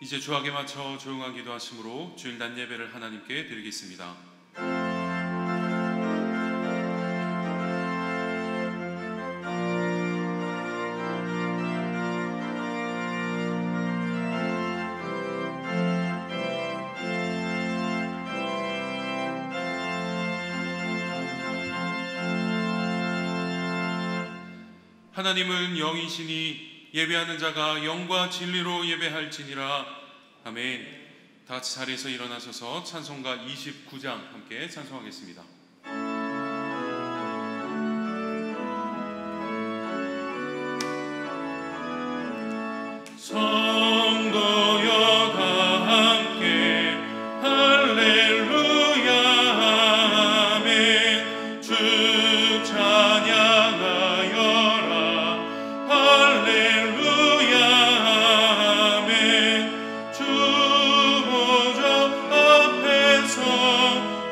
이제 주악에 맞춰 조용한 기도하심으로 주일 낮 예배를 하나님께 드리겠습니다. 하나님은 영이시니 예배하는 자가 영과 진리로 예배할지니라. 아멘. 다 같이 자리에서 일어나셔서 찬송가 29장 함께 찬송하겠습니다. 성도여 다 함께 할렐루야 아멘. 주 찬양하여라 할렐루야 아멘. 주 보좌 앞에서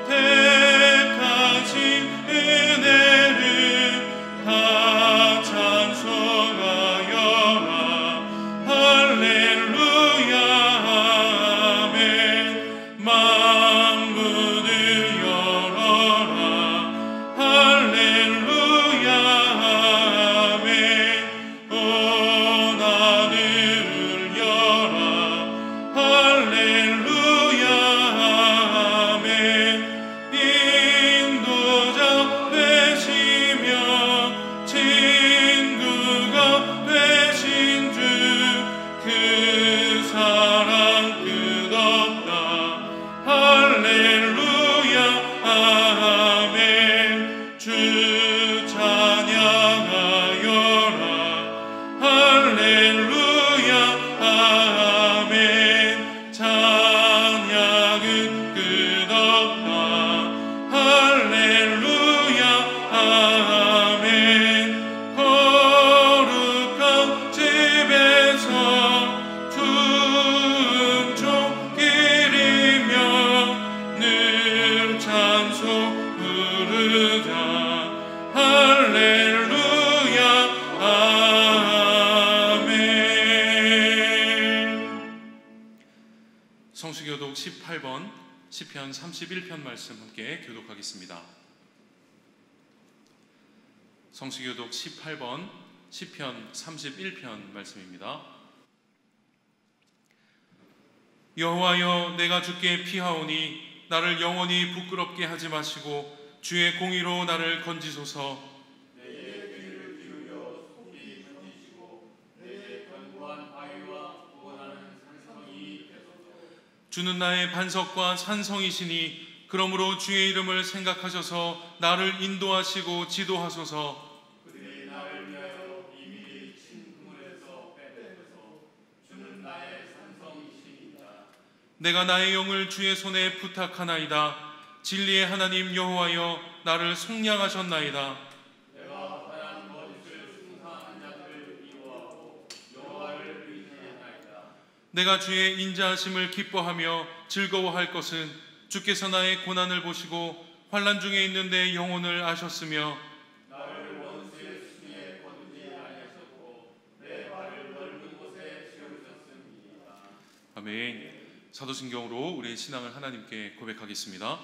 택하신 은혜를 다 찬송하여라 할렐루야 아멘. 만문을 열어라 할렐루야 아멘. 온 하늘을 열어 할렐루야 아멘. 인도자 되시며 친구가 되신 주 그 사랑 끝없다 할렐루야 아멘. 주 찬양하여라 할렐루야 아멘. 찬양은 끝없다 할렐루야 아멘. 거룩한 집에서 충족길이며 늘 찬송 부르자 할렐루야 아멘. 성수교독 18번 시편 31편 말씀 함께 교독하겠습니다. 성수교독 18번 시편 31편 말씀입니다. 여호와여, 내가 주께 피하오니 나를 영원히 부끄럽게 하지 마시고 주의 공의로 나를 건지소서. 내게 귀를 기울여 속이 부딪히고 내게 견고한 바위와 구원하는 산성이 되소서. 주는 나의 반석과 산성이시니 그러므로 주의 이름을 생각하셔서 나를 인도하시고 지도하소서. 그들이 나를 위하여 비밀히 친 그물에서 빼앗아서 주는 나의 산성이시니이다. 내가 나의 영을 주의 손에 부탁하나이다. 진리의 하나님 여호와여, 나를 속량하셨나이다. 내가 하얀 거짓을 숭상한 자들을 미워하고 여호와를 의지하나이다. 내가 주의 인자하심을 기뻐하며 즐거워할 것은 주께서 나의 고난을 보시고 환난 중에 있는데 영혼을 아셨으며 나를 원수의 수중에 거두지 아니하셨고 내 발을 넓은 곳에 세우셨습니다. 아멘. 사도신경으로 우리의 신앙을 하나님께 고백하겠습니다.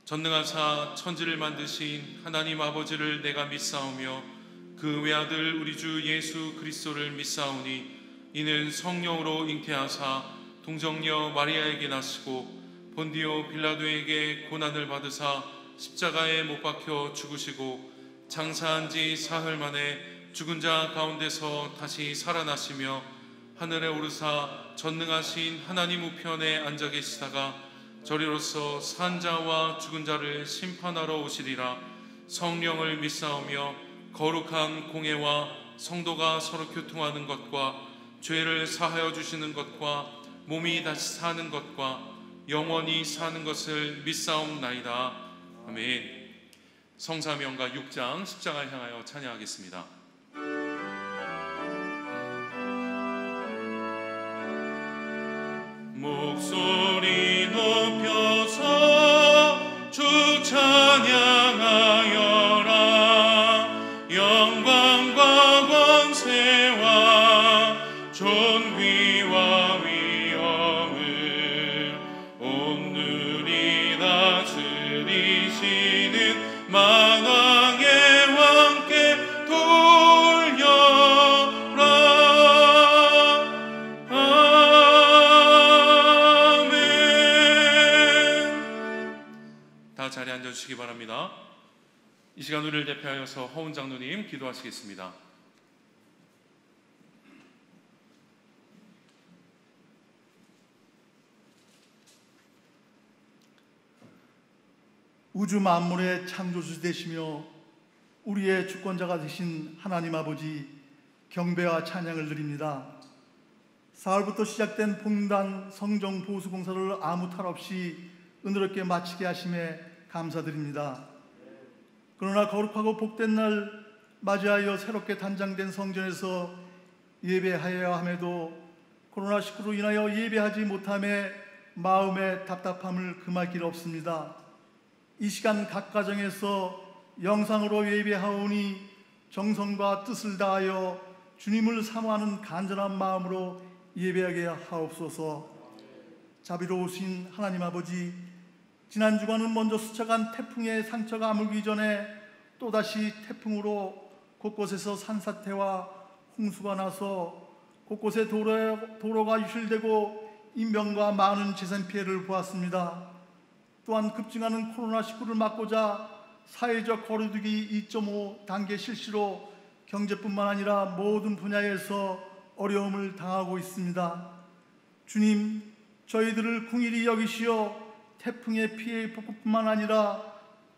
전능하사 천지를 만드신 하나님 아버지를 내가 믿사오며 그 외아들 우리 주 예수 그리스도를 믿사오니 이는 성령으로 잉태하사 동정녀 마리아에게 나시고 본디오 빌라도에게 고난을 받으사 십자가에 못 박혀 죽으시고 장사한 지 사흘 만에 죽은 자 가운데서 다시 살아나시며 하늘에 오르사 전능하신 하나님 우편에 앉아 계시다가 저리로서 산 자와 죽은 자를 심판하러 오시리라. 성령을 믿사오며 거룩한 공회와 성도가 서로 교통하는 것과 죄를 사하여 주시는 것과 몸이 다시 사는 것과 영원히 사는 것을 믿사옵나이다. 아멘. 성사명가 6장 십자가를 향하여 찬양하겠습니다. 목소리 높여서 주 찬양하여라. 영광과 권세와 존귀와 위엄 주시기 바랍니다. 이 시간 우리를 대표하여서 허운 장로님 기도하시겠습니다. 우주 만물의 창조주 되시며 우리의 주권자가 되신 하나님 아버지, 경배와 찬양을 드립니다. 사흘부터 시작된 봉단 성정 보수 공사를 아무 탈 없이 은혜롭게 마치게 하심에 감사드립니다. 그러나 거룩하고 복된 날 맞이하여 새롭게 단장된 성전에서 예배하여야 함에도 코로나19로 인하여 예배하지 못함에 마음의 답답함을 금할 길 없습니다. 이 시간 각 가정에서 영상으로 예배하오니 정성과 뜻을 다하여 주님을 사모하는 간절한 마음으로 예배하게 하옵소서. 자비로우신 하나님 아버지, 지난 주간은 먼저 스쳐간 태풍의 상처가 아물기 전에 또다시 태풍으로 곳곳에서 산사태와 홍수가 나서 곳곳에 도로가 유실되고 인명과 많은 재산 피해를 보았습니다. 또한 급증하는 코로나19를 막고자 사회적 거리두기 2.5 단계 실시로 경제뿐만 아니라 모든 분야에서 어려움을 당하고 있습니다. 주님, 저희들을 긍휼히 여기시어 태풍의 피해 복구뿐만 아니라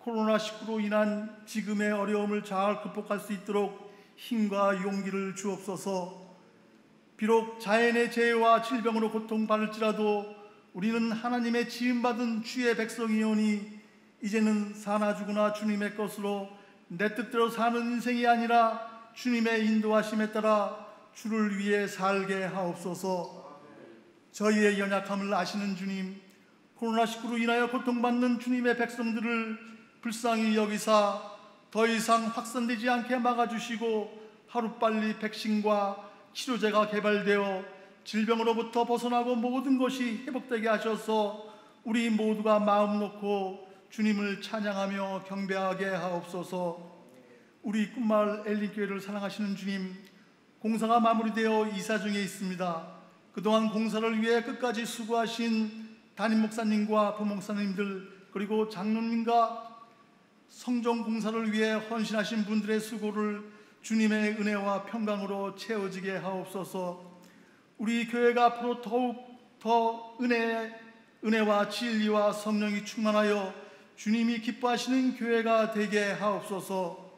코로나19로 인한 지금의 어려움을 잘 극복할 수 있도록 힘과 용기를 주옵소서. 비록 자연의 재해와 질병으로 고통받을지라도 우리는 하나님의 지음받은 주의 백성이오니 이제는 사나 죽으나 주님의 것으로 내 뜻대로 사는 인생이 아니라 주님의 인도하심에 따라 주를 위해 살게 하옵소서. 저희의 연약함을 아시는 주님, 코로나19로 인하여 고통받는 주님의 백성들을 불쌍히 여기사 더 이상 확산되지 않게 막아주시고 하루빨리 백신과 치료제가 개발되어 질병으로부터 벗어나고 모든 것이 회복되게 하셔서 우리 모두가 마음 놓고 주님을 찬양하며 경배하게 하옵소서. 우리 꿈마을 엘린교회를 사랑하시는 주님, 공사가 마무리되어 이사 중에 있습니다. 그동안 공사를 위해 끝까지 수고하신 담임 목사님과 부목사님들, 그리고 장로님과 성전 공사를 위해 헌신하신 분들의 수고를 주님의 은혜와 평강으로 채워지게 하옵소서. 우리 교회가 앞으로 더욱 더 은혜와 진리와 성령이 충만하여 주님이 기뻐하시는 교회가 되게 하옵소서.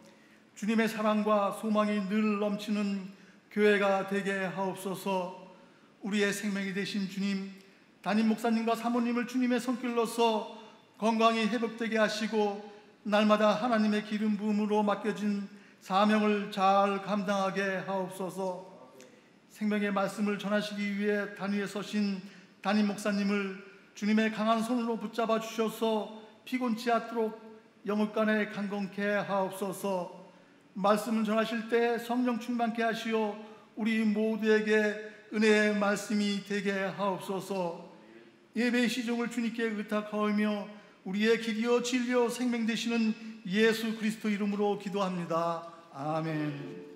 주님의 사랑과 소망이 늘 넘치는 교회가 되게 하옵소서. 우리의 생명이 되신 주님, 담임 목사님과 사모님을 주님의 손길로서 건강히 회복되게 하시고 날마다 하나님의 기름 부음으로 맡겨진 사명을 잘 감당하게 하옵소서. 생명의 말씀을 전하시기 위해 단위에 서신 담임 목사님을 주님의 강한 손으로 붙잡아 주셔서 피곤치 않도록 영육간에 강건케 하옵소서. 말씀을 전하실 때 성령 충만케 하시어 우리 모두에게 은혜의 말씀이 되게 하옵소서. 예배의 시종을 주님께 의탁하오며 우리의 길이요 진리요 생명 되시는 예수 그리스도 이름으로 기도합니다. 아멘.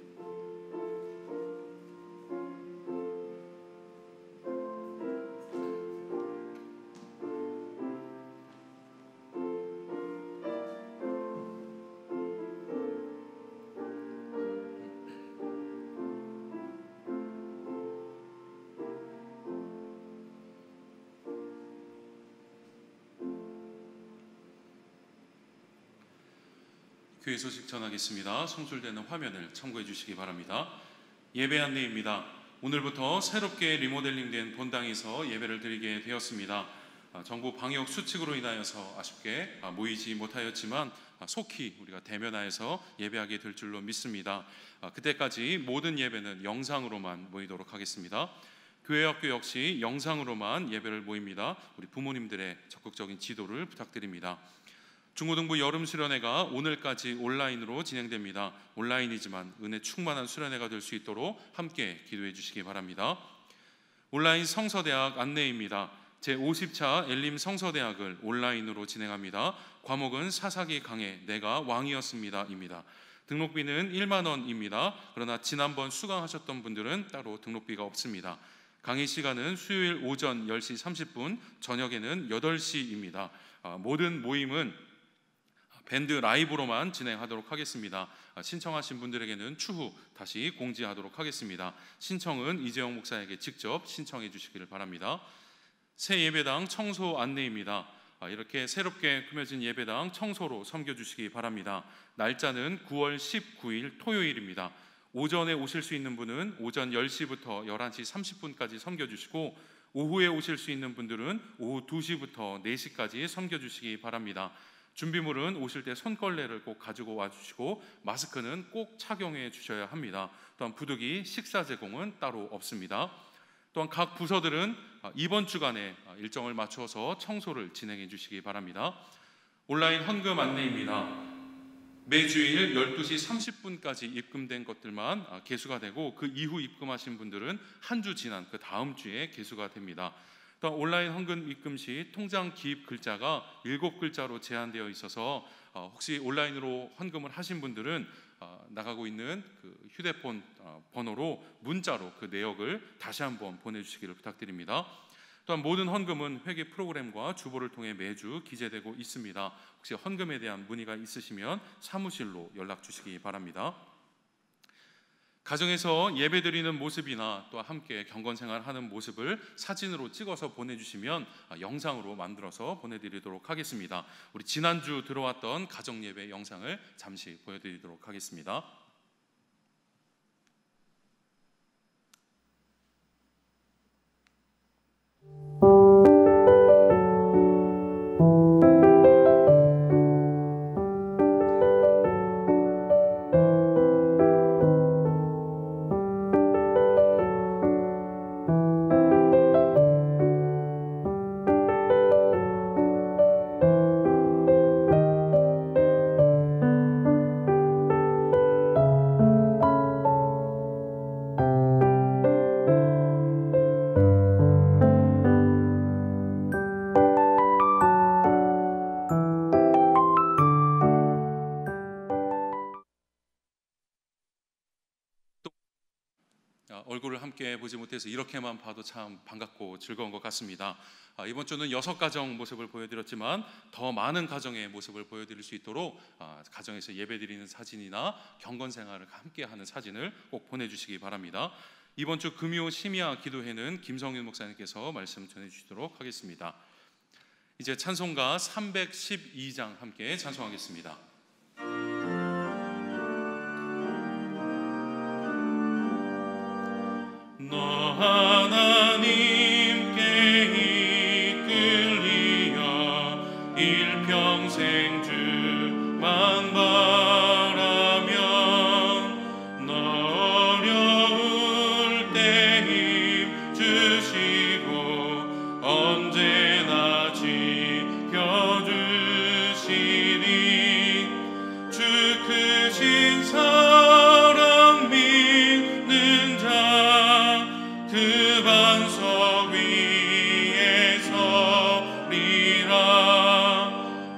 교회 소식 전하겠습니다. 송출되는 화면을 참고해 주시기 바랍니다. 예배 안내입니다. 오늘부터 새롭게 리모델링된 본당에서 예배를 드리게 되었습니다. 정부 방역 수칙으로 인하여서 아쉽게 모이지 못하였지만 속히 우리가 대면하여서 예배하게 될 줄로 믿습니다. 그때까지 모든 예배는 영상으로만 모이도록 하겠습니다. 교회 학교 역시 영상으로만 예배를 모입니다. 우리 부모님들의 적극적인 지도를 부탁드립니다. 중고등부 여름 수련회가 오늘까지 온라인으로 진행됩니다. 온라인이지만 은혜 충만한 수련회가 될 수 있도록 함께 기도해 주시기 바랍니다. 온라인 성서대학 안내입니다. 제50차 엘림 성서대학을 온라인으로 진행합니다. 과목은 사사기 강해 내가 왕이었습니다 입니다. 등록비는 1만 원입니다. 그러나 지난번 수강하셨던 분들은 따로 등록비가 없습니다. 강의 시간은 수요일 오전 10시 30분, 저녁에는 8시입니다. 모든 모임은 밴드 라이브로만 진행하도록 하겠습니다. 신청하신 분들에게는 추후 다시 공지하도록 하겠습니다. 신청은 이재영 목사에게 직접 신청해 주시기를 바랍니다. 새 예배당 청소 안내입니다. 이렇게 새롭게 꾸며진 예배당 청소로 섬겨주시기 바랍니다. 날짜는 9월 19일 토요일입니다. 오전에 오실 수 있는 분은 오전 10시부터 11시 30분까지 섬겨주시고, 오후에 오실 수 있는 분들은 오후 2시부터 4시까지 섬겨주시기 바랍니다. 준비물은 오실 때 손걸레를 꼭 가지고 와주시고, 마스크는 꼭 착용해 주셔야 합니다. 또한 부득이 식사 제공은 따로 없습니다. 또한 각 부서들은 이번 주간에 일정을 맞춰서 청소를 진행해 주시기 바랍니다. 온라인 헌금 안내입니다. 매주일 12시 30분까지 입금된 것들만 개수가 되고, 그 이후 입금하신 분들은 한 주 지난 그 다음 주에 개수가 됩니다. 또한 온라인 헌금 입금 시 통장 기입 글자가 7글자로 제한되어 있어서 혹시 온라인으로 헌금을 하신 분들은 나가고 있는 그 휴대폰 번호로 문자로 그 내역을 다시 한번 보내주시기를 부탁드립니다. 또한 모든 헌금은 회계 프로그램과 주보를 통해 매주 기재되고 있습니다. 혹시 헌금에 대한 문의가 있으시면 사무실로 연락 주시기 바랍니다. 가정에서 예배드리는 모습이나 또 함께 경건생활하는 모습을 사진으로 찍어서 보내주시면 영상으로 만들어서 보내드리도록 하겠습니다. 우리 지난주 들어왔던 가정예배 영상을 잠시 보여드리도록 하겠습니다. 얼굴을 함께 보지 못해서 이렇게만 봐도 참 반갑고 즐거운 것 같습니다. 이번 주는 6가정 모습을 보여드렸지만 더 많은 가정의 모습을 보여드릴 수 있도록 가정에서 예배드리는 사진이나 경건생활을 함께하는 사진을 꼭 보내주시기 바랍니다. 이번 주 금요 심야 기도회는 김성윤 목사님께서 말씀 전해주시도록 하겠습니다. 이제 찬송가 312장 함께 찬송하겠습니다. 너 하나님께 이끌리어 일평생 주만 바라면, 너 어려울 때 힘 주시고 언제나 지켜주시니, 주 크신 사랑 믿는 자 그 반석 위에 서리라.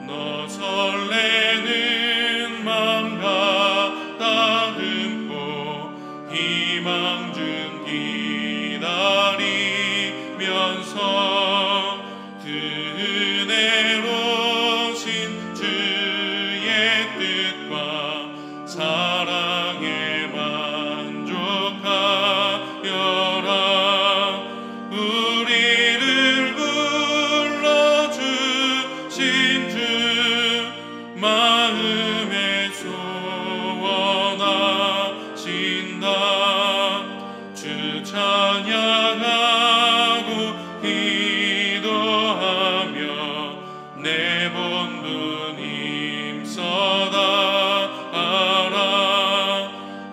너 설레는 맘 가다듬고 희망 중 기다리면서 그 은혜로우신 주의 뜻과 사랑에 만족하여 우리를 불러주신 주 마음에 소원하신다. 주 찬양하고 기도하며 내 본분 힘써다하라.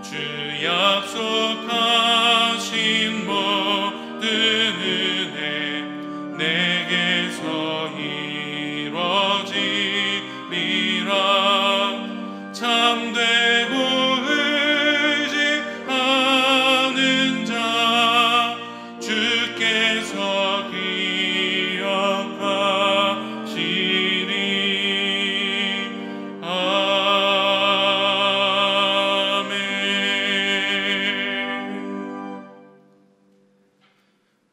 주 약속하신 은혜 내게서 이루어지리라. 참되고 의지하는 자 주께서 기억하시리.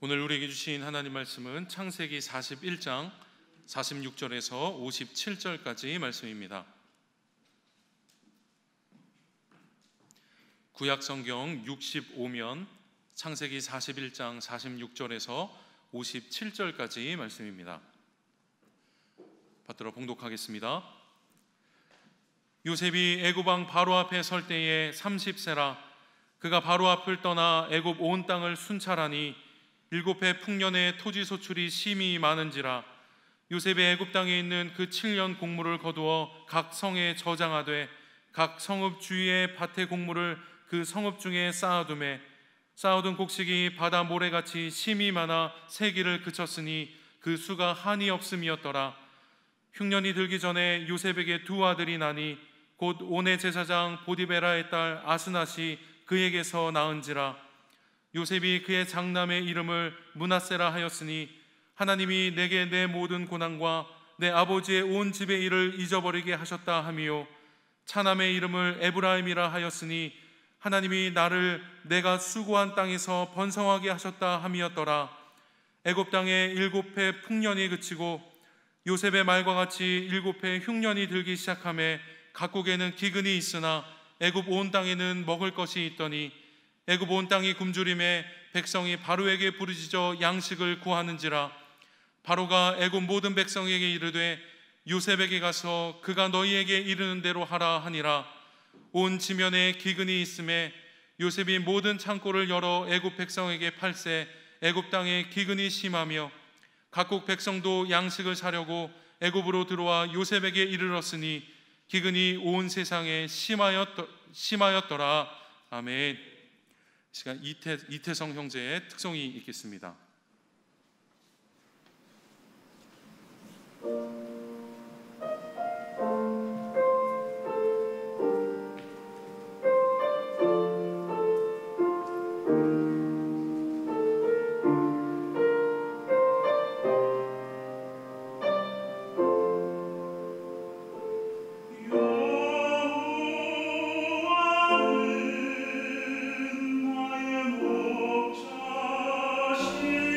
오늘 우리에게 주신 하나님 말씀은 창세기 41장 46절에서 57절까지 말씀입니다. 구약성경 65면 창세기 41장 46절에서 57절까지 말씀입니다. 받들어 봉독하겠습니다. 요셉이 애굽 왕 바로 앞에 설 때에 30세라. 그가 바로 앞을 떠나 애굽 온 땅을 순찰하니 7해 풍년의 토지 소출이 심히 많은지라. 요셉이 애굽 땅에 있는 그 7년 곡물을 거두어 각 성에 저장하되 각 성읍 주위의 밭의 곡물을 그 성읍 중에 쌓아두매 쌓아둔 곡식이 바다 모래같이 심히 많아 세기를 그쳤으니 그 수가 한이 없음이었더라. 흉년이 들기 전에 요셉에게 두 아들이 나니 곧 온의 제사장 보디베라의 딸 아스낫이 그에게서 낳은지라. 요셉이 그의 장남의 이름을 므낫세라 하였으니 하나님이 내게 내 모든 고난과 내 아버지의 온 집의 일을 잊어버리게 하셨다 함이요 차남의 이름을 에브라임이라 하였으니 하나님이 나를 내가 수고한 땅에서 번성하게 하셨다 함이었더라. 애굽 땅에 7해 풍년이 그치고 요셉의 말과 같이 7해 흉년이 들기 시작하매 각국에는 기근이 있으나 애굽 온 땅에는 먹을 것이 있더니 애굽 온 땅이 굶주림에 백성이 바로에게 부르짖어 양식을 구하는지라. 바로가 애굽 모든 백성에게 이르되 요셉에게 가서 그가 너희에게 이르는 대로 하라 하니라. 온 지면에 기근이 있음에 요셉이 모든 창고를 열어 애굽 백성에게 팔세 애굽 땅에 기근이 심하며 각국 백성도 양식을 사려고 애굽으로 들어와 요셉에게 이르렀으니 기근이 온 세상에 심하였더라. 아멘. 시간 이태성 형제의 특송이 있겠습니다. 나의 목자신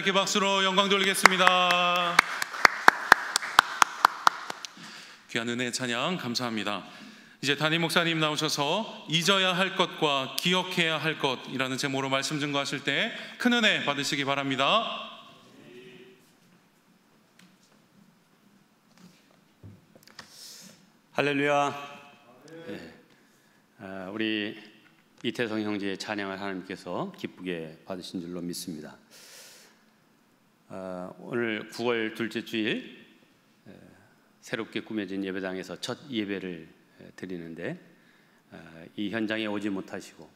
하나님께 박수로 영광 돌리겠습니다. 귀한 은혜의 찬양 감사합니다. 이제 담임 목사님 나오셔서 잊어야 할 것과 기억해야 할 것이라는 제목으로 말씀 증거하실 때 큰 은혜 받으시기 바랍니다. 할렐루야. 우리 이태성 형제의 찬양을 하나님께서 기쁘게 받으신 줄로 믿습니다. 오늘 9월 둘째 주일 새롭게 꾸며진 예배당에서 첫 예배를 드리는데 이 현장에 오지 못하시고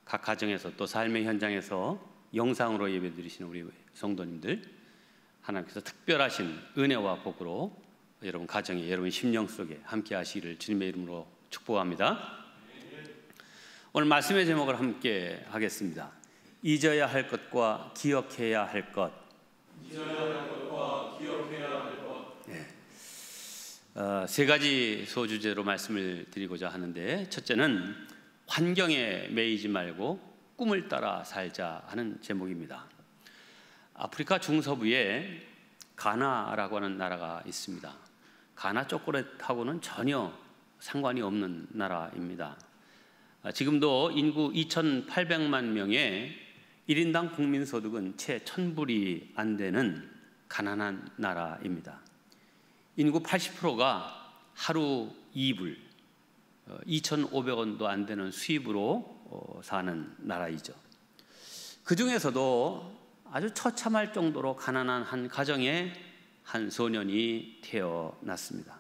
각 가정에서 또 삶의 현장에서 영상으로 예배 드리시는 우리 성도님들, 하나님께서 특별하신 은혜와 복으로 여러분 가정에, 여러분 심령 속에 함께 하시기를 주님의 이름으로 축복합니다. 오늘 말씀의 제목을 함께 하겠습니다. 잊어야 할 것과 기억해야 할 것. 잊어야 할 것과 기억해야 할 것. 세 가지 소주제로 말씀을 드리고자 하는데, 첫째는 환경에 매이지 말고 꿈을 따라 살자 하는 제목입니다. 아프리카 중서부에 가나라고 하는 나라가 있습니다. 가나 초콜릿하고는 전혀 상관이 없는 나라입니다. 지금도 인구 2,800만 명의 1인당 국민소득은 채 1,000불이 안 되는 가난한 나라입니다. 인구 80%가 하루 2불, 2,500원도 안 되는 수입으로 사는 나라이죠. 그 중에서도 아주 처참할 정도로 가난한 한 가정에 한 소년이 태어났습니다.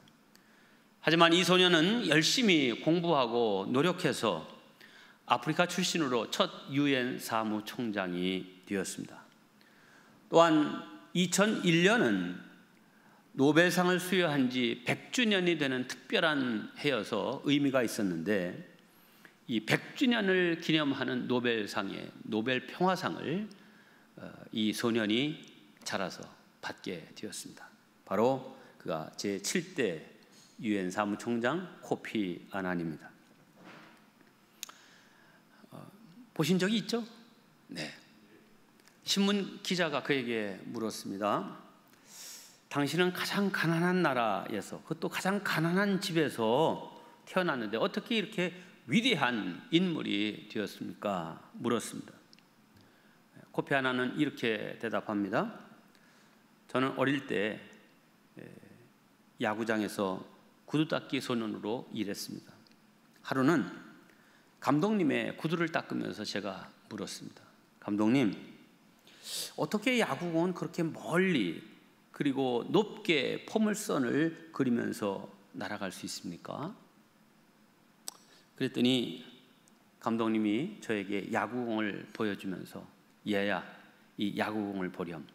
하지만 이 소년은 열심히 공부하고 노력해서 아프리카 출신으로 첫 UN 사무총장이 되었습니다. 또한 2001년은 노벨상을 수여한 지 100주년이 되는 특별한 해여서 의미가 있었는데, 이 100주년을 기념하는 노벨상의 노벨 평화상을 이 소년이 자라서 받게 되었습니다. 바로 그가 제7대 UN 사무총장 코피 아난입니다. 보신 적이 있죠? 네. 신문 기자가 그에게 물었습니다. 당신은 가장 가난한 나라에서, 그것도 가장 가난한 집에서 태어났는데 어떻게 이렇게 위대한 인물이 되었습니까? 물었습니다. 코피 아난은 이렇게 대답합니다. 저는 어릴 때 야구장에서 구두 닦기 소년으로 일했습니다. 하루는 감독님의 구두를 닦으면서 제가 물었습니다. 감독님, 어떻게 야구공은 그렇게 멀리 그리고 높게 포물선을 그리면서 날아갈 수 있습니까? 그랬더니 감독님이 저에게 야구공을 보여주면서, 얘야, 이 야구공을 보렴.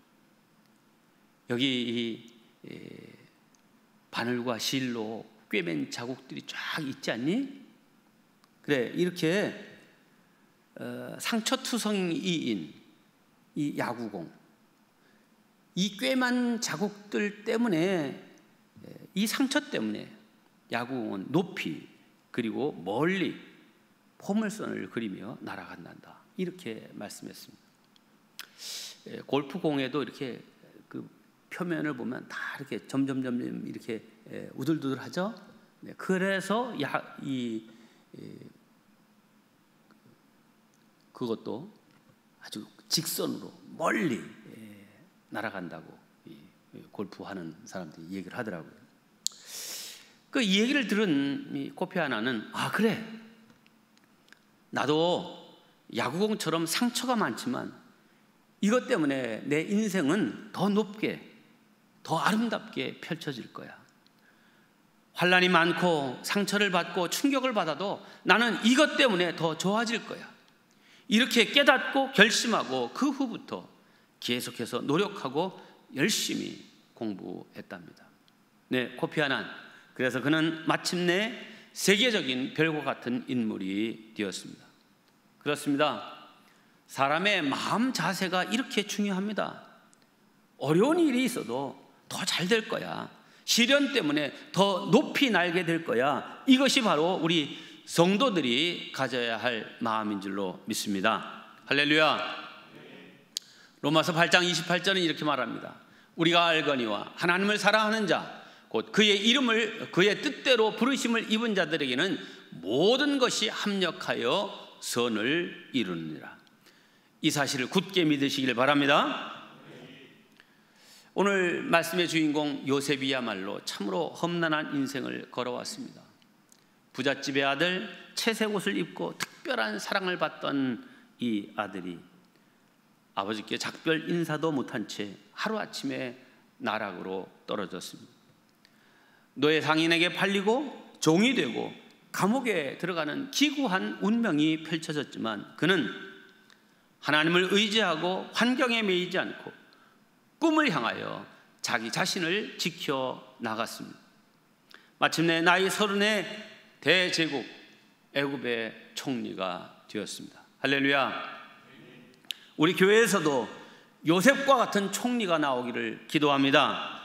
여기 이 바늘과 실로 꿰맨 자국들이 쫙 있지 않니? 그래, 이렇게 상처투성이인 이 야구공, 이 꿰맨 자국들 때문에, 이 상처 때문에 야구공은 높이 그리고 멀리 포물선을 그리며 날아간단다. 이렇게 말씀했습니다. 골프공에도 이렇게 그 표면을 보면 다 이렇게 점점 이렇게 우들두들하죠. 그래서 그것도 아주 직선으로 멀리 날아간다고 골프하는 사람들이 얘기를 하더라고요. 그 이 얘기를 들은 이 코피 아난은, 아 그래, 나도 야구공처럼 상처가 많지만 이것 때문에 내 인생은 더 높게, 더 아름답게 펼쳐질 거야. 환난이 많고 상처를 받고 충격을 받아도 나는 이것 때문에 더 좋아질 거야. 이렇게 깨닫고 결심하고 그 후부터 계속해서 노력하고 열심히 공부했답니다. 네, 코피 아난. 그래서 그는 마침내 세계적인 별과 같은 인물이 되었습니다. 그렇습니다. 사람의 마음 자세가 이렇게 중요합니다. 어려운 일이 있어도 더 잘 될 거야. 시련 때문에 더 높이 날게 될 거야. 이것이 바로 우리 성도들이 가져야 할 마음인 줄로 믿습니다. 할렐루야. 로마서 8장 28절은 이렇게 말합니다. 우리가 알거니와 하나님을 사랑하는 자 곧 그의 이름을 그의 뜻대로 부르심을 입은 자들에게는 모든 것이 합력하여 선을 이루느니라. 이 사실을 굳게 믿으시길 바랍니다. 오늘 말씀의 주인공 요셉이야말로 참으로 험난한 인생을 걸어왔습니다. 부잣집의 아들, 채색 옷을 입고 특별한 사랑을 받던 이 아들이 아버지께 작별 인사도 못한 채 하루아침에 나락으로 떨어졌습니다. 노예 상인에게 팔리고 종이 되고 감옥에 들어가는 기구한 운명이 펼쳐졌지만 그는 하나님을 의지하고 환경에 매이지 않고 꿈을 향하여 자기 자신을 지켜 나갔습니다. 마침내 나이 30에 대제국 애굽의 총리가 되었습니다. 할렐루야. 우리 교회에서도 요셉과 같은 총리가 나오기를 기도합니다.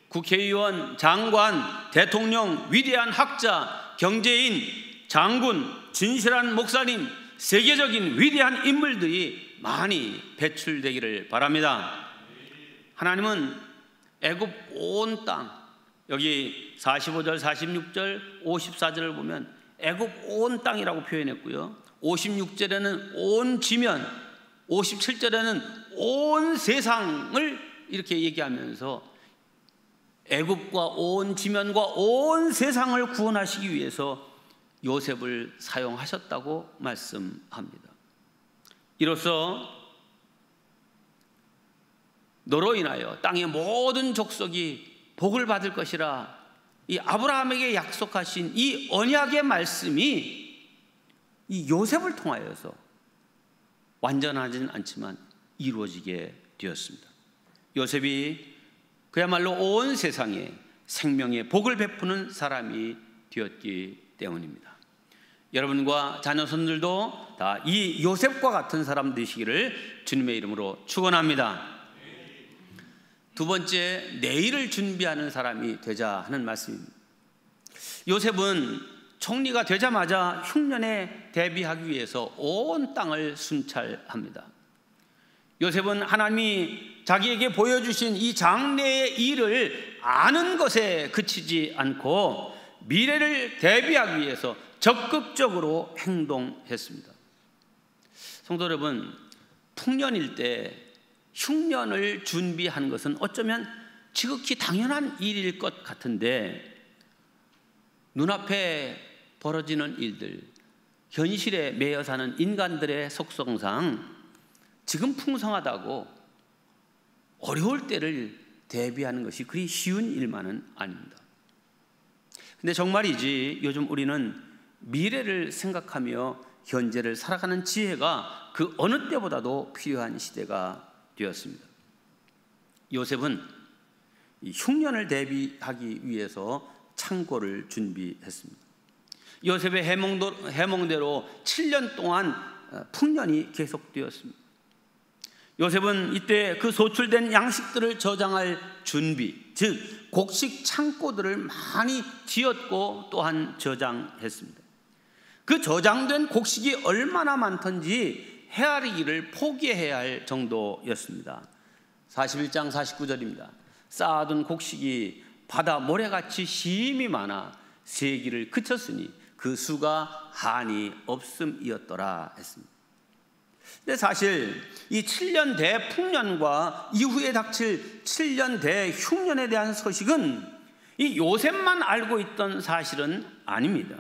국회의원, 장관, 대통령, 위대한 학자, 경제인, 장군, 진실한 목사님, 세계적인 위대한 인물들이 많이 배출되기를 바랍니다. 하나님은 애굽 온 땅, 여기 45절, 46절, 54절을 보면 애굽 온 땅이라고 표현했고요, 56절에는 온 지면, 57절에는 온 세상을 이렇게 얘기하면서 애굽과 온 지면과 온 세상을 구원하시기 위해서 요셉을 사용하셨다고 말씀합니다. 이로써 너로 인하여 땅의 모든 족속이 복을 받을 것이라 이 아브라함에게 약속하신 이 언약의 말씀이 이 요셉을 통하여서 완전하지는 않지만 이루어지게 되었습니다. 요셉이 그야말로 온 세상에 생명의 복을 베푸는 사람이 되었기 때문입니다. 여러분과 자녀손들도 다 이 요셉과 같은 사람 되시기를 주님의 이름으로 축원합니다. 두 번째, 내일을 준비하는 사람이 되자 하는 말씀입니다. 요셉은 총리가 되자마자 흉년에 대비하기 위해서 온 땅을 순찰합니다. 요셉은 하나님이 자기에게 보여주신 이 장래의 일을 아는 것에 그치지 않고 미래를 대비하기 위해서 적극적으로 행동했습니다. 성도 여러분, 풍년일 때 흉년을 준비하는 것은 어쩌면 지극히 당연한 일일 것 같은데 눈앞에 벌어지는 일들, 현실에 매여 사는 인간들의 속성상 지금 풍성하다고 어려울 때를 대비하는 것이 그리 쉬운 일만은 아닙니다. 근데 정말이지 요즘 우리는 미래를 생각하며 현재를 살아가는 지혜가 그 어느 때보다도 필요한 시대가 되었습니다. 요셉은 이 흉년을 대비하기 위해서 창고를 준비했습니다. 요셉의 해몽대로 7년 동안 풍년이 계속되었습니다. 요셉은 이때 그 소출된 양식들을 저장할 준비, 즉 곡식 창고들을 많이 지었고 또한 저장했습니다. 그 저장된 곡식이 얼마나 많던지 헤아리기를 포기해야 할 정도였습니다. 41장 49절입니다. 쌓아둔 곡식이 바다 모래같이 심이 많아 세기를 그쳤으니 그 수가 한이 없음이었더라 했습니다. 근데 사실 이 7년 대풍년과 이후에 닥칠 7년 대흉년에 대한 소식은 이 요셉만 알고 있던 사실은 아닙니다.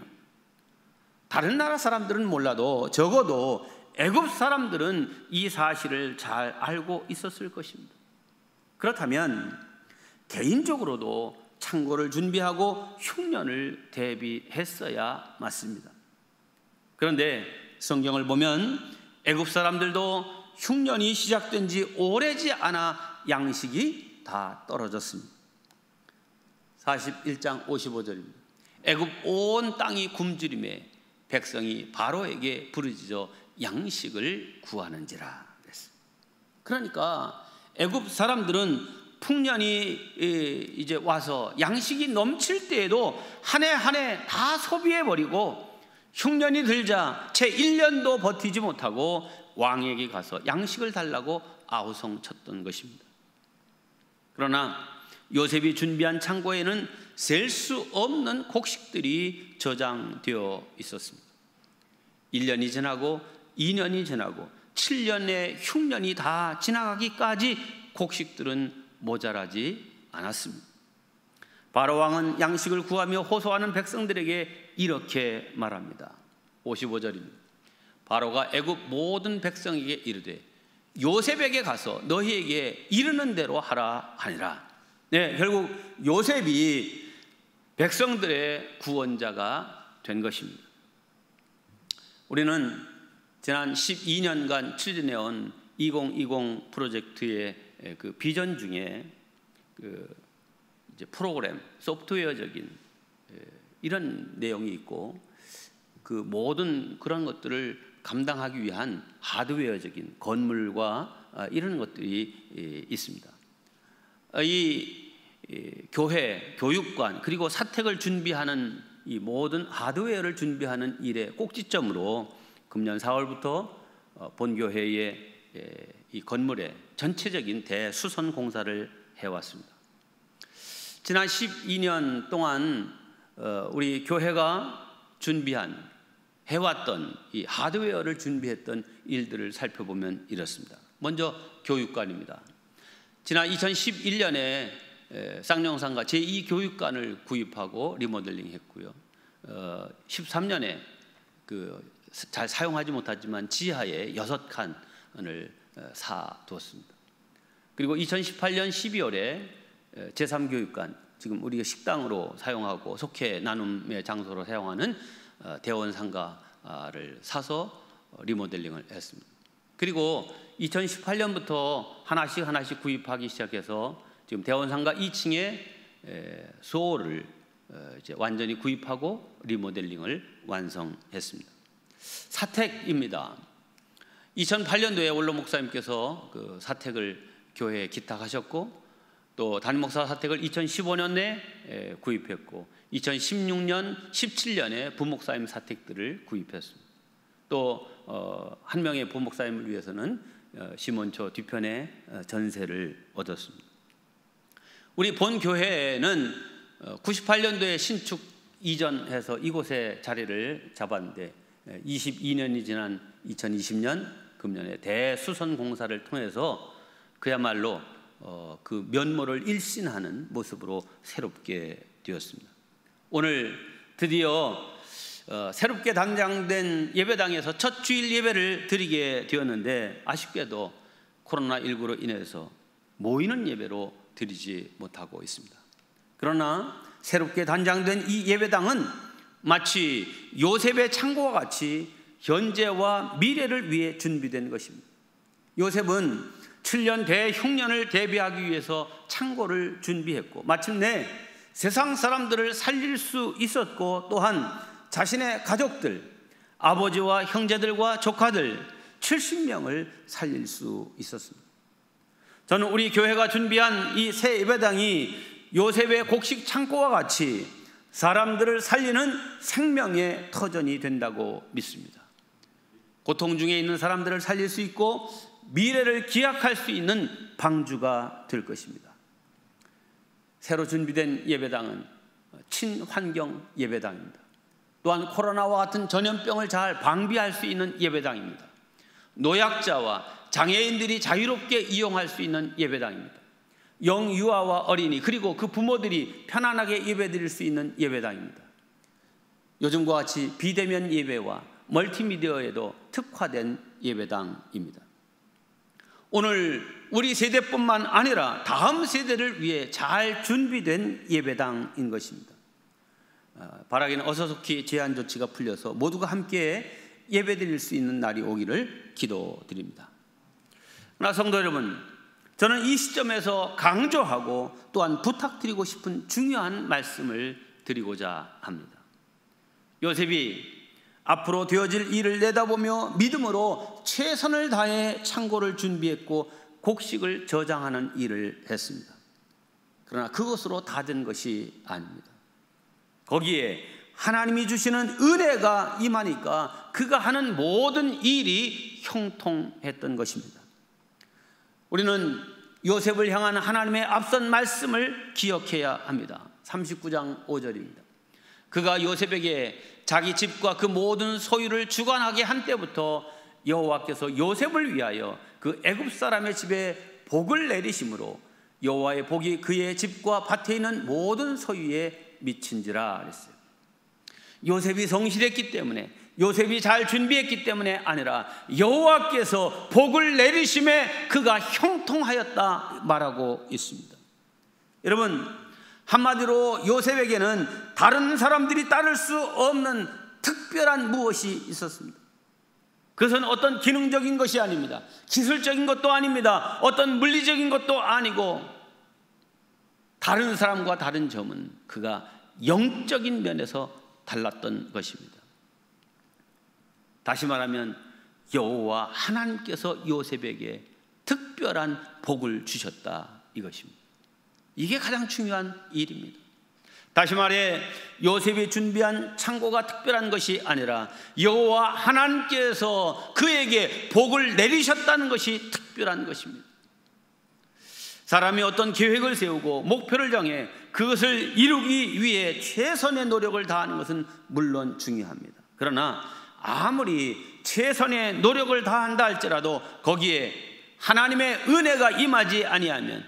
다른 나라 사람들은 몰라도 적어도 애굽 사람들은 이 사실을 잘 알고 있었을 것입니다. 그렇다면 개인적으로도 창고를 준비하고 흉년을 대비했어야 맞습니다. 그런데 성경을 보면 애굽 사람들도 흉년이 시작된 지 오래지 않아 양식이 다 떨어졌습니다. 41장 55절입니다. 애굽 온 땅이 굶주림에 백성이 바로에게 부르짖어 양식을 구하는지라 그랬어요. 그러니까 애굽 사람들은 풍년이 이제 와서 양식이 넘칠 때에도 한 해 한 해 다 소비해버리고 흉년이 들자 채 1년도 버티지 못하고 왕에게 가서 양식을 달라고 아우성쳤던 것입니다. 그러나 요셉이 준비한 창고에는 셀 수 없는 곡식들이 저장되어 있었습니다. 1년이 지나고 2년이 지나고 7년에 흉년이 다 지나가기까지 곡식들은 모자라지 않았습니다. 바로 왕은 양식을 구하며 호소하는 백성들에게 이렇게 말합니다. 55절입니다. 바로가 애굽 모든 백성에게 이르되 요셉에게 가서 너희에게 이르는 대로 하라 하니라. 네, 결국 요셉이 백성들의 구원자가 된 것입니다. 우리는 지난 12년간 추진해온 2020 프로젝트의 그 비전 중에 이제 프로그램, 소프트웨어적인 이런 내용이 있고, 그 모든 그런 것들을 감당하기 위한 하드웨어적인 건물과 이런 것들이 있습니다. 이 교회, 교육관, 그리고 사택을 준비하는 이 모든 하드웨어를 준비하는 일의 꼭지점으로 금년 4월부터 본교회의 이 건물의 전체적인 대수선 공사를 해왔습니다. 지난 12년 동안 우리 교회가 해왔던 이 하드웨어를 준비했던 일들을 살펴보면 이렇습니다. 먼저 교육관입니다. 지난 2011년에 쌍용산가 제2교육관을 구입하고 리모델링 했고요. 13년에 잘 사용하지 못하지만 지하에 6칸을 사두었습니다. 그리고 2018년 12월에 제3교육관, 지금 우리가 식당으로 사용하고 속회 나눔의 장소로 사용하는 대원상가를 사서 리모델링을 했습니다. 그리고 2018년부터 하나씩 구입하기 시작해서 지금 대원상가 2층에 수호를 이제 완전히 구입하고 리모델링을 완성했습니다. 사택입니다. 2008년도에 원로 목사님께서 그 사택을 교회에 기탁하셨고, 또 담임 목사 사택을 2015년에 구입했고, 2016년, 17년에 부목사님 사택들을 구입했습니다. 또 한 명의 부목사님을 위해서는 시몬초 뒤편에 전세를 얻었습니다. 우리 본 교회는 98년도에 신축 이전해서 이곳에 자리를 잡았는데 22년이 지난 2020년 금년에 대수선 공사를 통해서 그야말로 그 면모를 일신하는 모습으로 새롭게 되었습니다. 오늘 드디어 새롭게 단장된 예배당에서 첫 주일 예배를 드리게 되었는데, 아쉽게도 코로나19로 인해서 모이는 예배로 드리지 못하고 있습니다. 그러나 새롭게 단장된 이 예배당은 마치 요셉의 창고와 같이 현재와 미래를 위해 준비된 것입니다. 요셉은 7년 대흉년을 대비하기 위해서 창고를 준비했고, 마침내 세상 사람들을 살릴 수 있었고, 또한 자신의 가족들, 아버지와 형제들과 조카들 70명을 살릴 수 있었습니다. 저는 우리 교회가 준비한 이 새 예배당이 요셉의 곡식 창고와 같이 사람들을 살리는 생명의 터전이 된다고 믿습니다. 고통 중에 있는 사람들을 살릴 수 있고 미래를 기약할 수 있는 방주가 될 것입니다. 새로 준비된 예배당은 친환경 예배당입니다. 또한 코로나와 같은 전염병을 잘 방비할 수 있는 예배당입니다. 노약자와 장애인들이 자유롭게 이용할 수 있는 예배당입니다. 영유아와 어린이, 그리고 그 부모들이 편안하게 예배드릴 수 있는 예배당입니다. 요즘과 같이 비대면 예배와 멀티미디어에도 특화된 예배당입니다. 오늘 우리 세대뿐만 아니라 다음 세대를 위해 잘 준비된 예배당인 것입니다. 바라기는 어서 속히 제한 조치가 풀려서 모두가 함께 예배드릴 수 있는 날이 오기를 기도드립니다. 그러나 성도 여러분, 저는 이 시점에서 강조하고 또한 부탁드리고 싶은 중요한 말씀을 드리고자 합니다. 요셉이 앞으로 되어질 일을 내다보며 믿음으로 최선을 다해 창고를 준비했고 곡식을 저장하는 일을 했습니다. 그러나 그것으로 다 된 것이 아닙니다. 거기에 하나님이 주시는 은혜가 임하니까 그가 하는 모든 일이 형통했던 것입니다. 우리는 요셉을 향한 하나님의 앞선 말씀을 기억해야 합니다. 39장 5절입니다. 그가 요셉에게 자기 집과 그 모든 소유를 주관하게 한 때부터 여호와께서 요셉을 위하여 그 애굽 사람의 집에 복을 내리심으로 여호와의 복이 그의 집과 밭에 있는 모든 소유에 미친지라 그랬어요. 요셉이 성실했기 때문에, 요셉이 잘 준비했기 때문에 아니라 여호와께서 복을 내리심에 그가 형통하였다 말하고 있습니다. 여러분, 한마디로 요셉에게는 다른 사람들이 따를 수 없는 특별한 무엇이 있었습니다. 그것은 어떤 기능적인 것이 아닙니다. 기술적인 것도 아닙니다. 어떤 물리적인 것도 아니고, 다른 사람과 다른 점은 그가 영적인 면에서 달랐던 것입니다. 다시 말하면 여호와 하나님께서 요셉에게 특별한 복을 주셨다 이것입니다. 이게 가장 중요한 일입니다. 다시 말해 요셉이 준비한 창고가 특별한 것이 아니라 여호와 하나님께서 그에게 복을 내리셨다는 것이 특별한 것입니다. 사람이 어떤 계획을 세우고 목표를 정해 그것을 이루기 위해 최선의 노력을 다하는 것은 물론 중요합니다. 그러나 아무리 최선의 노력을 다한다 할지라도 거기에 하나님의 은혜가 임하지 아니하면,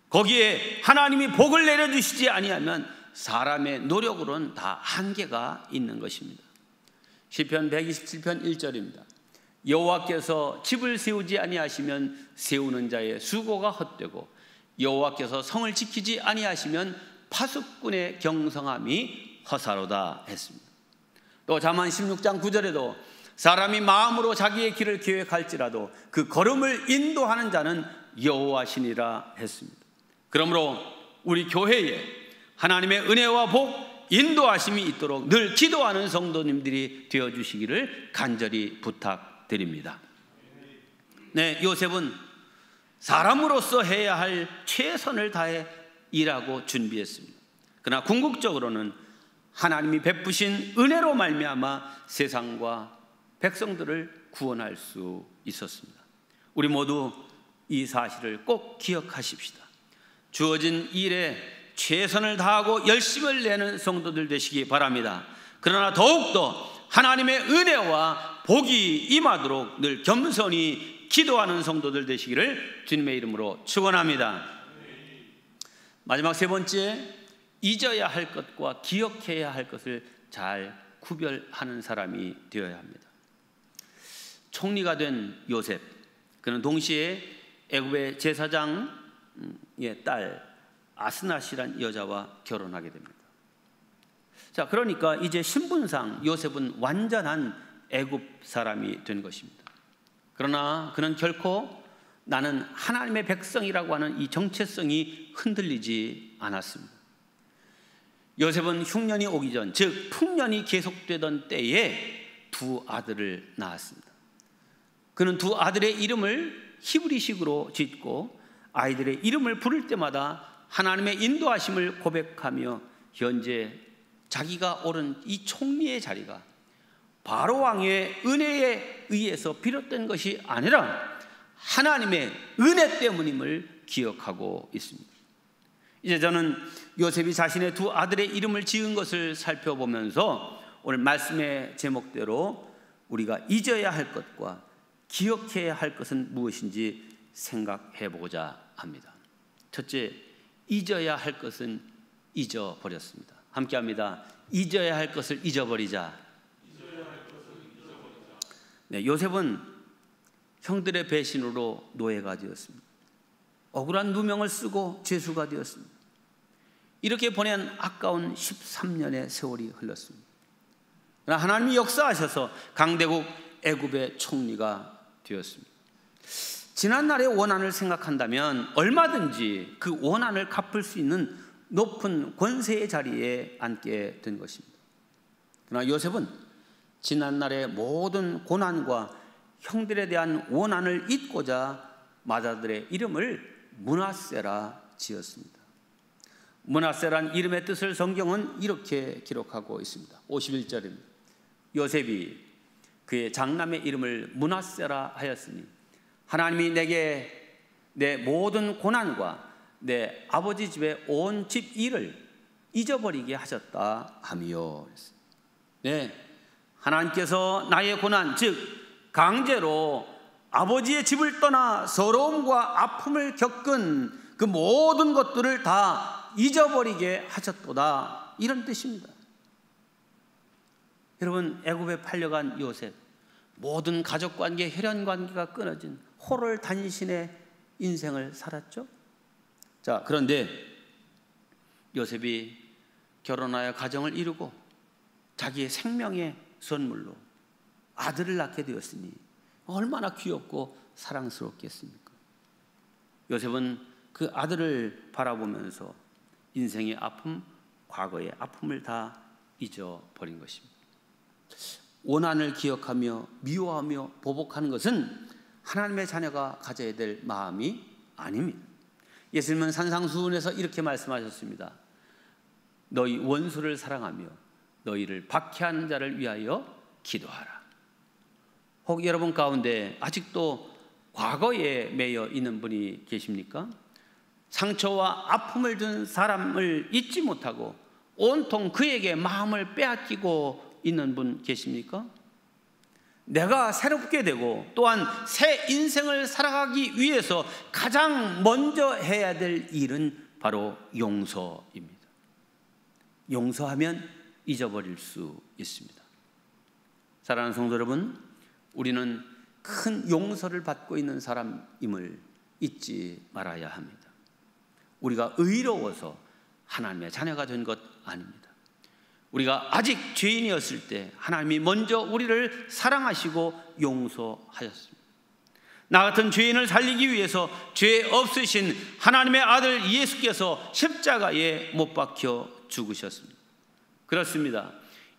거기에 하나님이 복을 내려주시지 아니하면 사람의 노력으로는 다 한계가 있는 것입니다. 시편 127편 1절입니다. 여호와께서 집을 세우지 아니하시면 세우는 자의 수고가 헛되고 여호와께서 성을 지키지 아니하시면 파수꾼의 경성함이 허사로다 했습니다. 또 잠언 16장 9절에도 사람이 마음으로 자기의 길을 계획할지라도 그 걸음을 인도하는 자는 여호와시니라 했습니다. 그러므로 우리 교회에 하나님의 은혜와 복, 인도하심이 있도록 늘 기도하는 성도님들이 되어주시기를 간절히 부탁드립니다. 네, 요셉은 사람으로서 해야 할 최선을 다해 일하고 준비했습니다. 그러나 궁극적으로는 하나님이 베푸신 은혜로 말미암아 세상과 백성들을 구원할 수 있었습니다. 우리 모두 이 사실을 꼭 기억하십시다. 주어진 일에 최선을 다하고 열심을 내는 성도들 되시기 바랍니다. 그러나 더욱더 하나님의 은혜와 복이 임하도록 늘 겸손히 기도하는 성도들 되시기를 주님의 이름으로 축원합니다. 마지막 세 번째, 잊어야 할 것과 기억해야 할 것을 잘 구별하는 사람이 되어야 합니다. 총리가 된 요셉, 그는 동시에 애굽의 제사장의 딸 아스낫이란 여자와 결혼하게 됩니다. 자, 그러니까 이제 신분상 요셉은 완전한 애굽 사람이 된 것입니다. 그러나 그는 결코 나는 하나님의 백성이라고 하는 이 정체성이 흔들리지 않았습니다. 요셉은 흉년이 오기 전, 즉 풍년이 계속되던 때에 두 아들을 낳았습니다. 그는 두 아들의 이름을 히브리식으로 짓고 아이들의 이름을 부를 때마다 하나님의 인도하심을 고백하며 현재 자기가 오른 이 총리의 자리가 바로 왕의 은혜에 의해서 비롯된 것이 아니라 하나님의 은혜 때문임을 기억하고 있습니다. 이제 저는 요셉이 자신의 두 아들의 이름을 지은 것을 살펴보면서 오늘 말씀의 제목대로 우리가 잊어야 할 것과 기억해야 할 것은 무엇인지 생각해 보고자 합니다. 첫째, 잊어야 할 것은 잊어버렸습니다. 함께 합니다. 잊어야 할 것을 잊어버리자. 네, 요셉은 형들의 배신으로 노예가 되었습니다. 억울한 누명을 쓰고 죄수가 되었습니다. 이렇게 보낸 아까운 13년의 세월이 흘렀습니다. 그러나 하나님이 역사하셔서 강대국 애굽의 총리가 되었습니다. 지난날의 원한을 생각한다면 얼마든지 그 원한을 갚을 수 있는 높은 권세의 자리에 앉게 된 것입니다. 그러나 요셉은 지난날의 모든 고난과 형들에 대한 원한을 잊고자 맏아들의 이름을 므낫세라 지었습니다. 므낫세란 이름의 뜻을 성경은 이렇게 기록하고 있습니다. 51절입니다. 요셉이 그의 장남의 이름을 므낫세라 하였으니 하나님이 내게 내 모든 고난과 내 아버지 집의 온 집 일을 잊어버리게 하셨다 하며. 네, 하나님께서 나의 고난, 즉 강제로 아버지의 집을 떠나 서러움과 아픔을 겪은 그 모든 것들을 다 잊어버리게 하셨도다, 이런 뜻입니다. 여러분, 애굽에 팔려간 요셉, 모든 가족관계, 혈연관계가 끊어진 호롤단신의 인생을 살았죠. 자, 그런데 요셉이 결혼하여 가정을 이루고 자기의 생명의 선물로 아들을 낳게 되었으니 얼마나 귀엽고 사랑스럽겠습니까? 요셉은 그 아들을 바라보면서 인생의 아픔, 과거의 아픔을 다 잊어버린 것입니다. 원한을 기억하며 미워하며 보복하는 것은 하나님의 자녀가 가져야 될 마음이 아닙니다. 예수님은 산상수훈에서 이렇게 말씀하셨습니다. 너희 원수를 사랑하며 너희를 박해하는 자를 위하여 기도하라. 혹 여러분 가운데 아직도 과거에 매여 있는 분이 계십니까? 상처와 아픔을 준 사람을 잊지 못하고 온통 그에게 마음을 빼앗기고 있는 분 계십니까? 내가 새롭게 되고 또한 새 인생을 살아가기 위해서 가장 먼저 해야 될 일은 바로 용서입니다. 용서하면 잊어버릴 수 있습니다. 사랑하는 성도 여러분, 우리는 큰 용서를 받고 있는 사람임을 잊지 말아야 합니다. 우리가 의로워서 하나님의 자녀가 된 것 아닙니다. 우리가 아직 죄인이었을 때 하나님이 먼저 우리를 사랑하시고 용서하셨습니다. 나 같은 죄인을 살리기 위해서 죄 없으신 하나님의 아들 예수께서 십자가에 못 박혀 죽으셨습니다. 그렇습니다.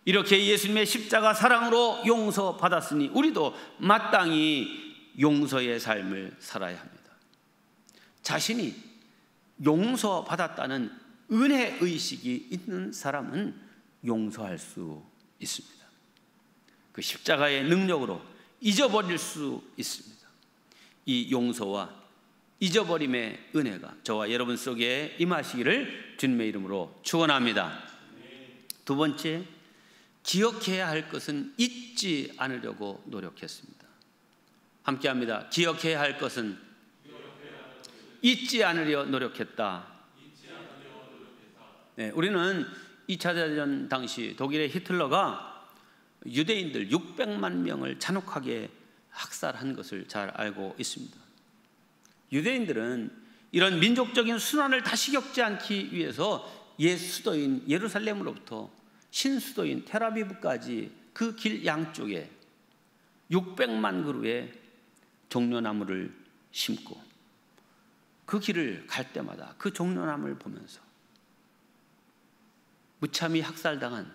이렇게 예수님의 십자가 사랑으로 용서받았으니 우리도 마땅히 용서의 삶을 살아야 합니다. 자신이 용서받았다는 은혜의식이 있는 사람은 용서할 수 있습니다. 그 십자가의 능력으로 잊어버릴 수 있습니다. 이 용서와 잊어버림의 은혜가 저와 여러분 속에 임하시기를 주님의 이름으로 축원합니다. 두 번째, 기억해야 할 것은 잊지 않으려고 노력했습니다. 함께합니다. 기억해야 할 것은 잊지 않으려 노력했다. 네, 우리는 2차 대전 당시 독일의 히틀러가 유대인들 600만 명을 잔혹하게 학살한 것을 잘 알고 있습니다. 유대인들은 이런 민족적인 순환을 다시 겪지 않기 위해서 옛 수도인 예루살렘으로부터 신수도인 텔아비브까지 그 길 양쪽에 600만 그루의 종려나무를 심고 그 길을 갈 때마다 그 종려나무를 보면서 무참히 학살당한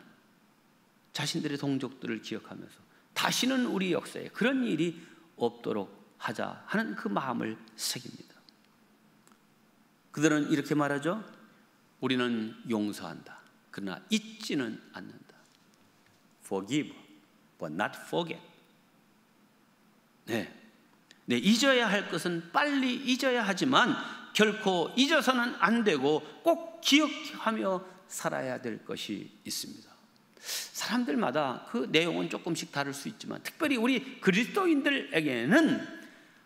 자신들의 동족들을 기억하면서 다시는 우리 역사에 그런 일이 없도록 하자 하는 그 마음을 새깁니다. 그들은 이렇게 말하죠. 우리는 용서한다. 그러나 잊지는 않는다. Forgive, but not forget. 네, 잊어야 할 것은 빨리 잊어야 하지만 결코 잊어서는 안 되고 꼭 기억하며 살아야 될 것이 있습니다. 사람들마다 그 내용은 조금씩 다를 수 있지만 특별히 우리 그리스도인들에게는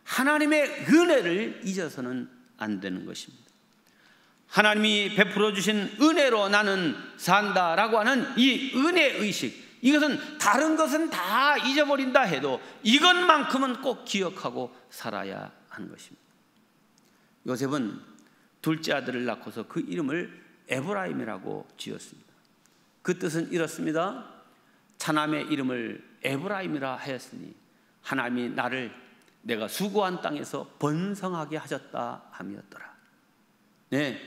하나님의 은혜를 잊어서는 안 되는 것입니다. 하나님이 베풀어 주신 은혜로 나는 산다라고 하는 이 은혜의식, 이것은 다른 것은 다 잊어버린다 해도 이것만큼은 꼭 기억하고 살아야 하는 것입니다. 요셉은 둘째 아들을 낳고서 그 이름을 에브라임이라고 지었습니다. 그 뜻은 이렇습니다. 차남의 이름을 에브라임이라 하였으니 하나님이 나를 내가 수고한 땅에서 번성하게 하셨다 함이었더라. 네,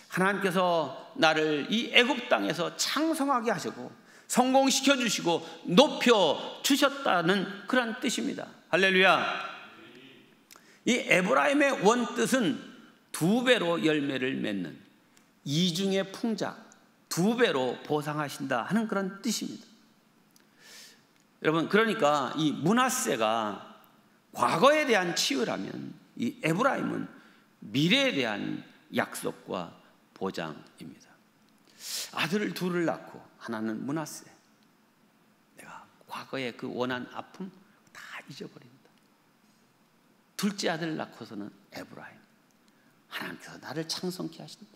하나님께서 나를 이 애굽 땅에서 창성하게 하시고 성공시켜 주시고 높여 주셨다는 그런 뜻입니다. 할렐루야. 이 에브라임의 원뜻은 두 배로 열매를 맺는 이중의 풍작, 두 배로 보상하신다 하는 그런 뜻입니다. 여러분, 그러니까 이 므낫세가 과거에 대한 치유라면 이 에브라임은 미래에 대한 약속과 보장입니다. 아들을 둘을 낳고 하나는 므낫세, 내가 과거에 그 원한 아픔 다 잊어버립니다. 둘째 아들을 낳고서는 에브라임, 하나님께서 나를 창성케 하신다.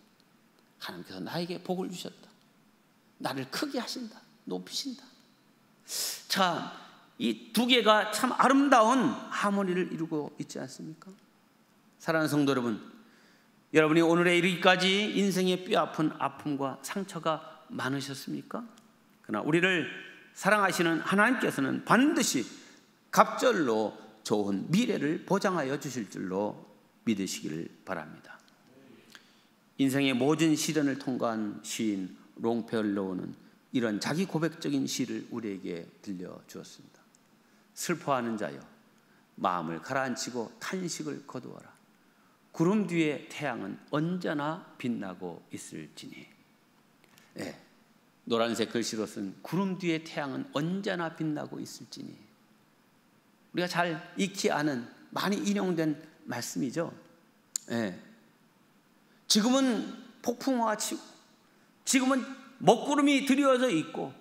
하나님께서 나에게 복을 주셨다. 나를 크게 하신다. 높이신다. 자, 이 두 개가 참 아름다운 하모니를 이루고 있지 않습니까? 사랑하는 성도 여러분, 여러분이 오늘에 이르기까지 인생의 뼈아픈 아픔과 상처가 많으셨습니까? 그러나 우리를 사랑하시는 하나님께서는 반드시 갑절로 좋은 미래를 보장하여 주실 줄로 믿으시기를 바랍니다. 인생의 모든 시련을 통과한 시인 롱펠로우는 이런 자기 고백적인 시를 우리에게 들려주었습니다. 슬퍼하는 자여, 마음을 가라앉히고 탄식을 거두어라. 구름 뒤에 태양은 언제나 빛나고 있을지니. 네, 노란색 글씨로 쓴 구름 뒤에 태양은 언제나 빛나고 있을지니. 우리가 잘 익히 아는, 많이 인용된 말씀이죠. 네. 지금은 폭풍우가 치고, 지금은 먹구름이 드리워져 있고,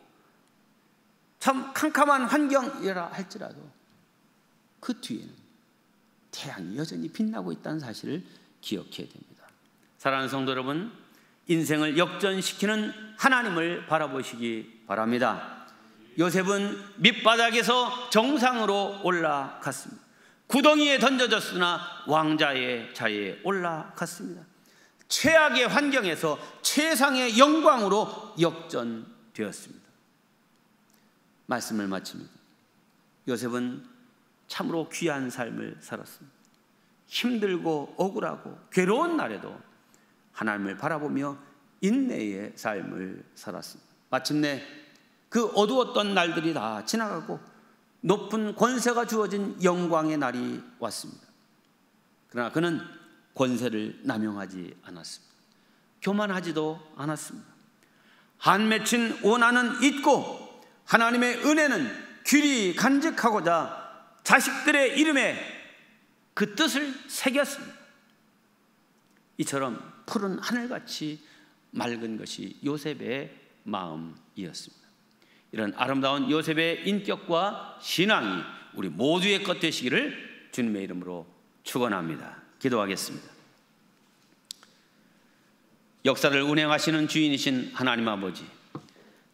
참 캄캄한 환경이라 할지라도 그 뒤에는 태양이 여전히 빛나고 있다는 사실을 기억해야 됩니다. 사랑하는 성도 여러분, 인생을 역전시키는 하나님을 바라보시기 바랍니다. 요셉은 밑바닥에서 정상으로 올라갔습니다. 구덩이에 던져졌으나 왕자의 자리에 올라갔습니다. 최악의 환경에서 최상의 영광으로 역전되었습니다. 말씀을 마칩니다. 요셉은 참으로 귀한 삶을 살았습니다. 힘들고 억울하고 괴로운 날에도 하나님을 바라보며 인내의 삶을 살았습니다. 마침내 그 어두웠던 날들이 다 지나가고 높은 권세가 주어진 영광의 날이 왔습니다. 그러나 그는 권세를 남용하지 않았습니다. 교만하지도 않았습니다. 한 맺힌 원한은 잊고 하나님의 은혜는 귀리 간직하고자 자식들의 이름에 그 뜻을 새겼습니다. 이처럼 푸른 하늘같이 맑은 것이 요셉의 마음이었습니다. 이런 아름다운 요셉의 인격과 신앙이 우리 모두의 것 되시기를 주님의 이름으로 축원합니다. 기도하겠습니다. 역사를 운행하시는 주인이신 하나님 아버지,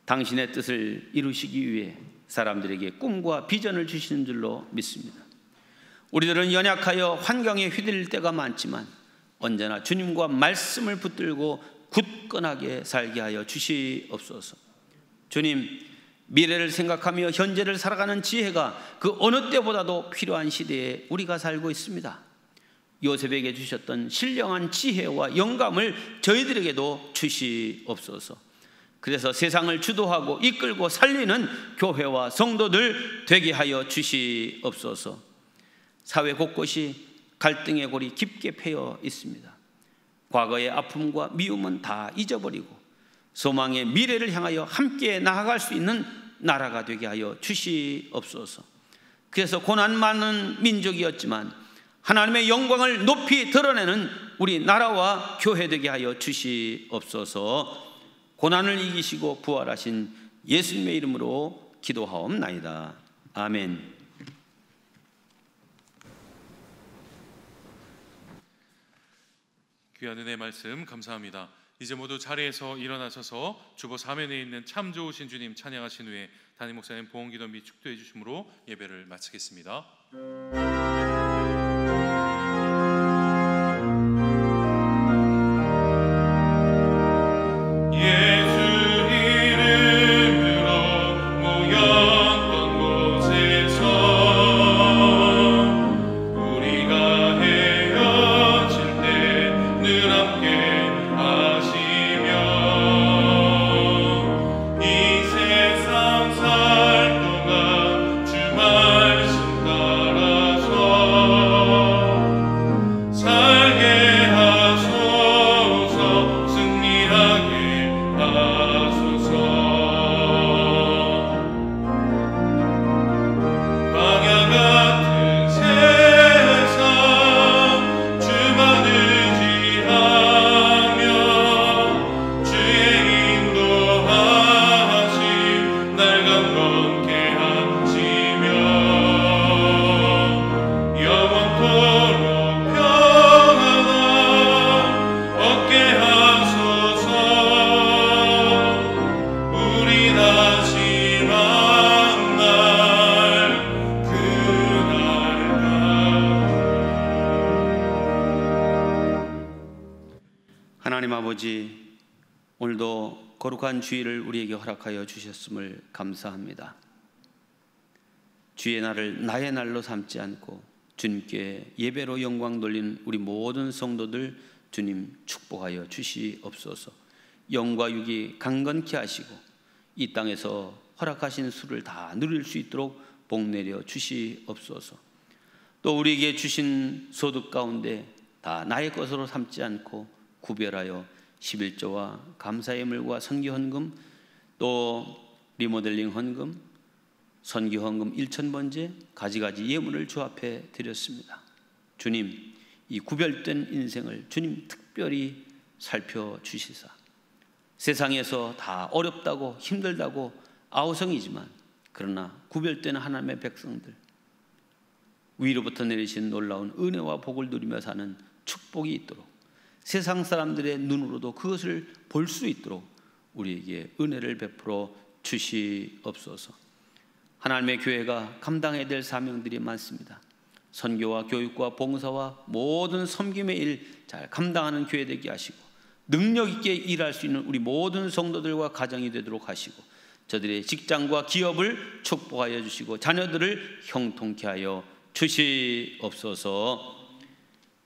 당신의 뜻을 이루시기 위해 사람들에게 꿈과 비전을 주시는 줄로 믿습니다. 우리들은 연약하여 환경에 휘둘릴 때가 많지만 언제나 주님과 말씀을 붙들고 굳건하게 살게 하여 주시옵소서. 주님, 미래를 생각하며 현재를 살아가는 지혜가 그 어느 때보다도 필요한 시대에 우리가 살고 있습니다. 요셉에게 주셨던 신령한 지혜와 영감을 저희들에게도 주시옵소서. 그래서 세상을 주도하고 이끌고 살리는 교회와 성도들 되게 하여 주시옵소서. 사회 곳곳이 갈등의 골이 깊게 패여 있습니다. 과거의 아픔과 미움은 다 잊어버리고 소망의 미래를 향하여 함께 나아갈 수 있는 나라가 되게 하여 주시옵소서. 그래서 고난 많은 민족이었지만 하나님의 영광을 높이 드러내는 우리 나라와 교회 되게 하여 주시옵소서. 고난을 이기시고 부활하신 예수님의 이름으로 기도하옵나이다. 아멘. 귀한 은혜의 말씀 감사합니다. 이제 모두 자리에서 일어나셔서 주보 사면에 있는 참 좋으신 주님 찬양하신 후에 담임 목사님 보험기도 및 축도해 주심으로 예배를 마치겠습니다. 살 동안 주 말씀 따라서 아버지, 오늘도 거룩한 주일을 우리에게 허락하여 주셨음을 감사합니다. 주의 날을 나의 날로 삼지 않고 주님께 예배로 영광 돌리는 우리 모든 성도들 주님 축복하여 주시옵소서. 영과 육이 강건케 하시고 이 땅에서 허락하신 수를 다 누릴 수 있도록 복 내려 주시옵소서. 또 우리에게 주신 소득 가운데 다 나의 것으로 삼지 않고 구별하여 11조와 감사의 예물과 선교 헌금, 또 리모델링 헌금, 선교 헌금 1,000번째 가지가지 예물을 주 앞에 드렸습니다. 주님, 이 구별된 인생을 주님 특별히 살펴주시사 세상에서 다 어렵다고 힘들다고 아우성이지만 그러나 구별된 하나님의 백성들, 위로부터 내리신 놀라운 은혜와 복을 누리며 사는 축복이 있도록 세상 사람들의 눈으로도 그것을 볼 수 있도록 우리에게 은혜를 베풀어 주시옵소서. 하나님의 교회가 감당해야 될 사명들이 많습니다. 선교와 교육과 봉사와 모든 섬김의 일 잘 감당하는 교회 되게 하시고 능력 있게 일할 수 있는 우리 모든 성도들과 가정이 되도록 하시고 저들의 직장과 기업을 축복하여 주시고 자녀들을 형통케 하여 주시옵소서.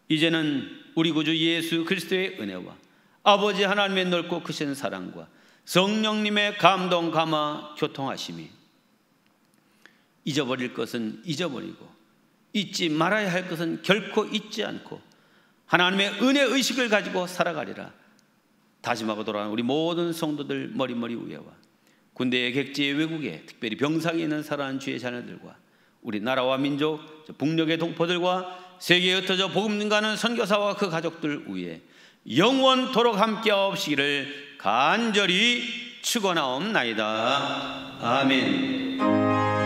이제는 우리 구주 예수 그리스도의 은혜와 아버지 하나님의 넓고 크신 사랑과 성령님의 감동 감화 교통하심이 잊어버릴 것은 잊어버리고 잊지 말아야 할 것은 결코 잊지 않고 하나님의 은혜 의식을 가지고 살아가리라 다짐하고 돌아가는 우리 모든 성도들 머리머리 위에와 군대의 객지의 외국에 특별히 병상에 있는 사랑하는 주의 자녀들과 우리 나라와 민족 북녘의 동포들과 세계에 흩어져 복음 전가하는 선교사와 그 가족들 위에 영원토록 함께하옵시기를 간절히 축원하옵나이다. 아멘.